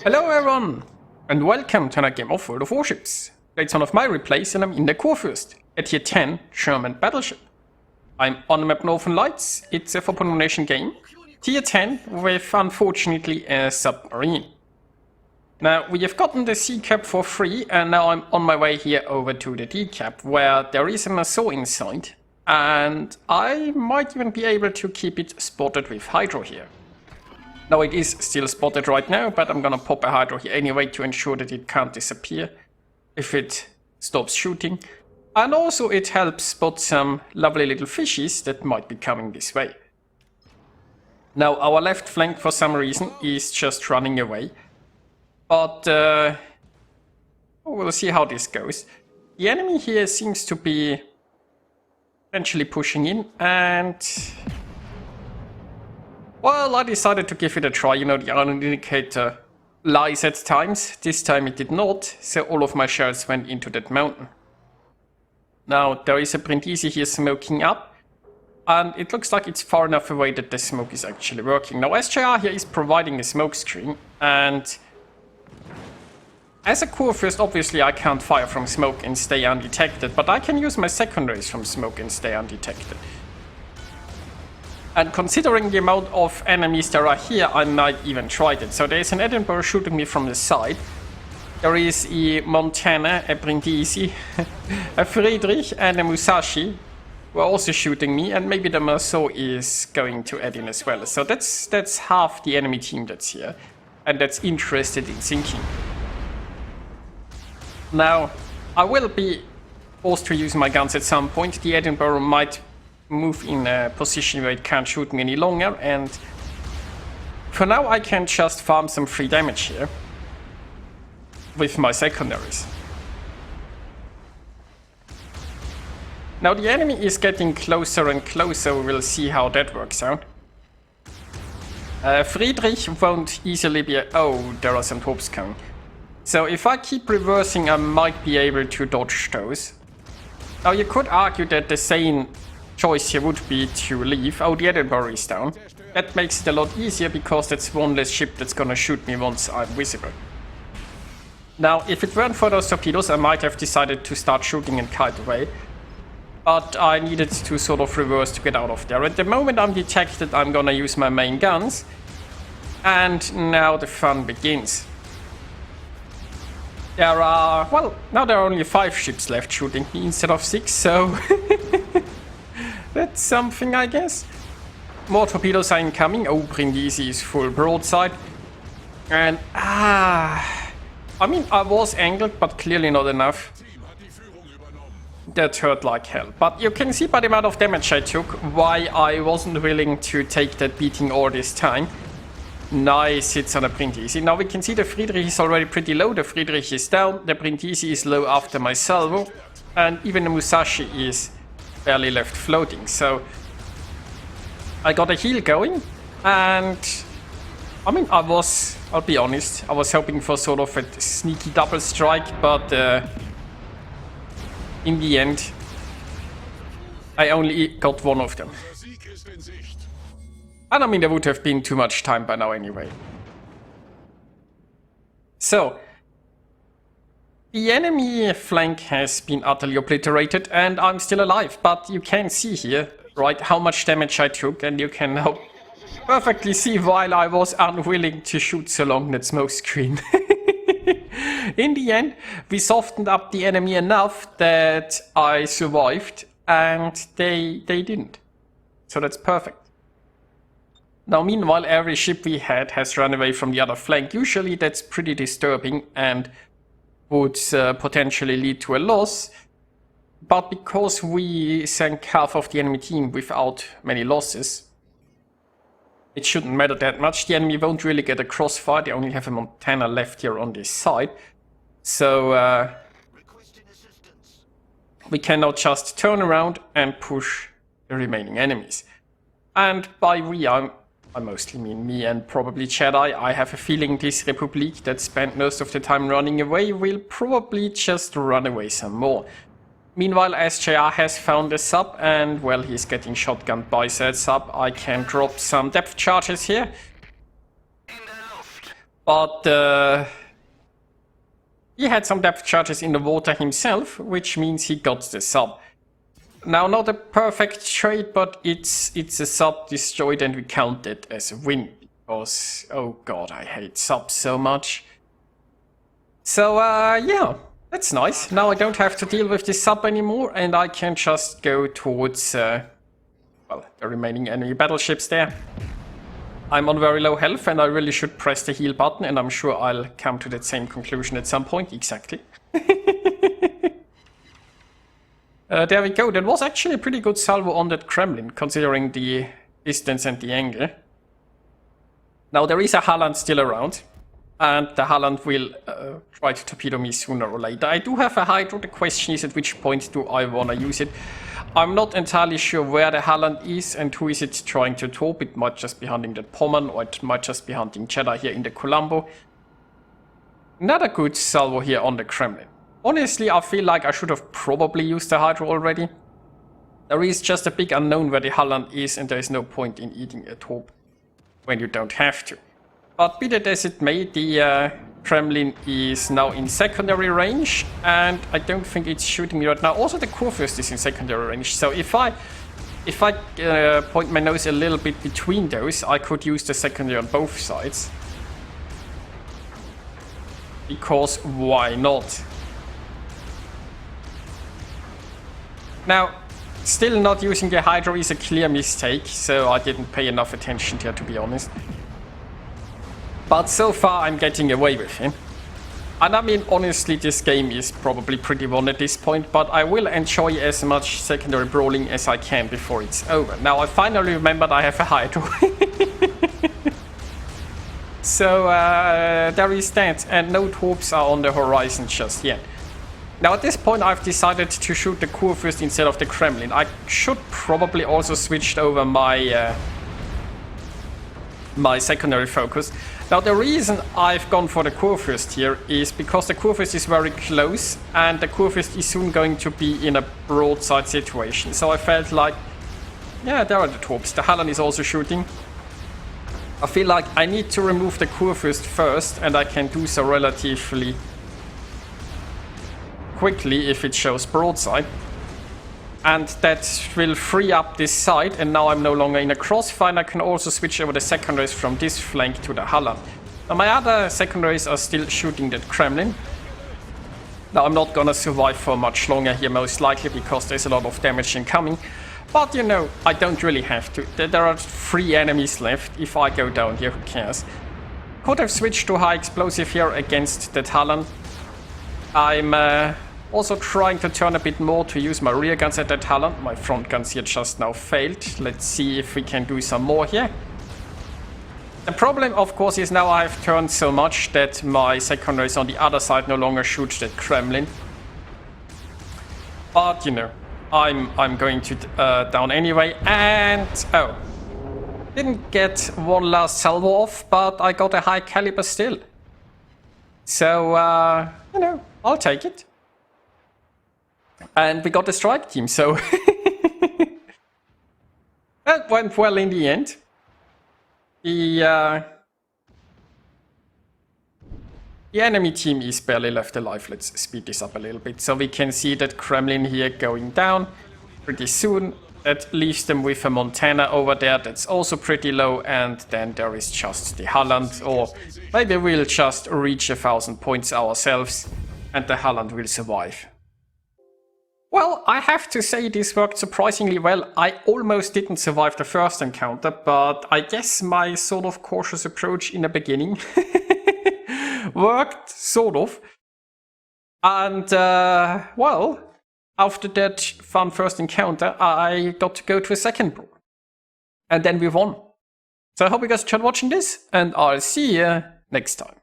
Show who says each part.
Speaker 1: Hello everyone, and welcome to another game of World of Warships. It's one of my replays and I'm in the Kurfürst, a tier 10 German battleship. I'm on the map Northern Lights. It's a 4.1 nation game, tier 10 with unfortunately a submarine. Now we have gotten the C cap for free and now I'm on my way here over to the D cap where there is an assault inside and I might even be able to keep it spotted with Hydro here. Now it is still spotted right now, but I'm gonna pop a Hydro here anyway to ensure that it can't disappear if it stops shooting. And also it helps spot some lovely little fishies that might be coming this way. Now our left flank for some reason is just running away. But we'll see how this goes. The enemy here seems to be eventually pushing in and... well, I decided to give it a try. You know, the iron indicator lies at times. This time it did not, so all of my shells went into that mountain. Now, there is a Brindisi here smoking up, and it looks like it's far enough away that the smoke is actually working. Now, SJR here is providing a smoke screen, and as a Kurfürst, obviously I can't fire from smoke and stay undetected, but I can use my secondaries from smoke and stay undetected. And considering the amount of enemies there are here, I might even try it. So there is an Edinburgh shooting me from the side. There is a Montana, a Brindisi, a Friedrich and a Musashi who are also shooting me. And maybe the Marceau is going to add in as well. So that's half the enemy team that's here. And that's interested in sinking. Now, I will be forced to use my guns at some point. The Edinburgh might move in a position where it can't shoot me any longer, and for now I can just farm some free damage here with my secondaries. Now the enemy is getting closer and closer, we'll see how that works out. Friedrich won't easily be oh, there are some troops coming. So if I keep reversing I might be able to dodge those. Now you could argue that the sane choice here would be to leave. Oh, the Edinburgh is down. That makes it a lot easier because that's one less ship that's gonna shoot me once I'm visible. Now, if it weren't for those torpedoes, I might have decided to start shooting and kite away. But I needed to sort of reverse to get out of there. At the moment I'm detected, I'm gonna use my main guns. And now the fun begins. There are, well, now there are only 5 ships left shooting me instead of 6, so... that's something, I guess. More torpedoes are incoming. Oh, Brindisi is full broadside. And, I mean, I was angled, but clearly not enough. That hurt like hell. But you can see by the amount of damage I took why I wasn't willing to take that beating all this time. Nice hits on the Brindisi. Now we can see the Friedrich is already pretty low. The Friedrich is down. The Brindisi is low after my salvo. And even the Musashi is barely left floating, so I got a heal going, and I mean I'll be honest, I was hoping for sort of a sneaky double strike, but in the end I only got one of them. And I mean there would have been too much time by now anyway. So the enemy flank has been utterly obliterated and I'm still alive, but you can see here, right, how much damage I took, and you can now perfectly see why I was unwilling to shoot so long that smoke screen. In the end, we softened up the enemy enough that I survived and they didn't. So that's perfect. Now meanwhile, every ship we had has run away from the other flank. Usually that's pretty disturbing and would potentially lead to a loss, but because we sank half of the enemy team without many losses, it shouldn't matter that much. The enemy won't really get a crossfire, they only have a Montana left here on this side, so we can now just turn around and push the remaining enemies. And by we, I mostly mean me and probably Jedi. I have a feeling this Republic that spent most of the time running away will probably just run away some more. Meanwhile, SJR has found a sub and, well, he's getting shotgunned by said sub. I can drop some depth charges here. But he had some depth charges in the water himself, which means he got the sub. Now, not a perfect trade, but it's a sub destroyed and we count it as a win. Because, oh god, I hate subs so much. So, yeah, that's nice. Now I don't have to deal with this sub anymore, and I can just go towards, well, the remaining enemy battleships there. I'm on very low health, and I really should press the heal button, and I'm sure I'll come to that same conclusion at some point. Exactly. There we go. That was actually a pretty good salvo on that Kremlin, considering the distance and the angle. Now, there is a Halland still around, and the Halland will try to torpedo me sooner or later. I do have a Hydro. The question is, at which point do I want to use it? I'm not entirely sure where the Halland is and who is it trying to torp. It might just be hunting that Pommern, or it might just be hunting Cheddar here in the Colombo. Another good salvo here on the Kremlin. Honestly, I feel like I should have probably used the Hydro already. There is just a big unknown where the Halland is, and there is no point in eating a torp when you don't have to. But be that as it may, the Kremlin is now in secondary range, and I don't think it's shooting me right now. Also, the Kurfürst is in secondary range, so if I point my nose a little bit between those, I could use the secondary on both sides. Because why not? Now, still not using the Hydro is a clear mistake, so I didn't pay enough attention to it, to be honest. But so far I'm getting away with him. And I mean, honestly, this game is probably pretty won at this point, but I will enjoy as much secondary brawling as I can before it's over. Now, I finally remembered I have a Hydro. So, there is that, and no torps are on the horizon just yet. Now, at this point, I've decided to shoot the Kurfürst instead of the Kremlin. I should probably also switch over my my secondary focus. Now, the reason I've gone for the Kurfürst here is because the Kurfürst is very close, and the Kurfürst is soon going to be in a broadside situation. So I felt like, yeah, there are the torps. The Halland is also shooting. I feel like I need to remove the Kurfürst first, and I can do so relatively quickly if it shows broadside. And that will free up this side, and now I'm no longer in a crossfire, and I can also switch over the secondaries from this flank to the Halland. Now my other secondaries are still shooting that Kremlin. Now I'm not gonna survive for much longer here, most likely, because there's a lot of damage incoming. But you know, I don't really have to. There are 3 enemies left. If I go down here, who cares? Could have switched to high explosive here against that Halland. I'm also trying to turn a bit more to use my rear guns at that Halland. My front guns here just now failed. Let's see if we can do some more here. The problem, of course, is now I've turned so much that my secondaries on the other side no longer shoot that Kremlin. But, you know, I'm going to down anyway. And, oh, didn't get one last salvo off, but I got a high caliber still. So, you know, I'll take it. And we got a strike team, so that went well in the end. The enemy team is barely left alive. Let's speed this up a little bit so we can see that Kremlin here going down pretty soon. That leaves them with a Montana over there that's also pretty low, and then there is just the Halland, or maybe we'll just reach 1,000 points ourselves and the Halland will survive. Well, I have to say this worked surprisingly well. I almost didn't survive the first encounter, but I guess my sort of cautious approach in the beginning worked, sort of. And, well, after that fun first encounter, I got to go to a second brawl. And then we won. So I hope you guys enjoyed watching this, and I'll see you next time.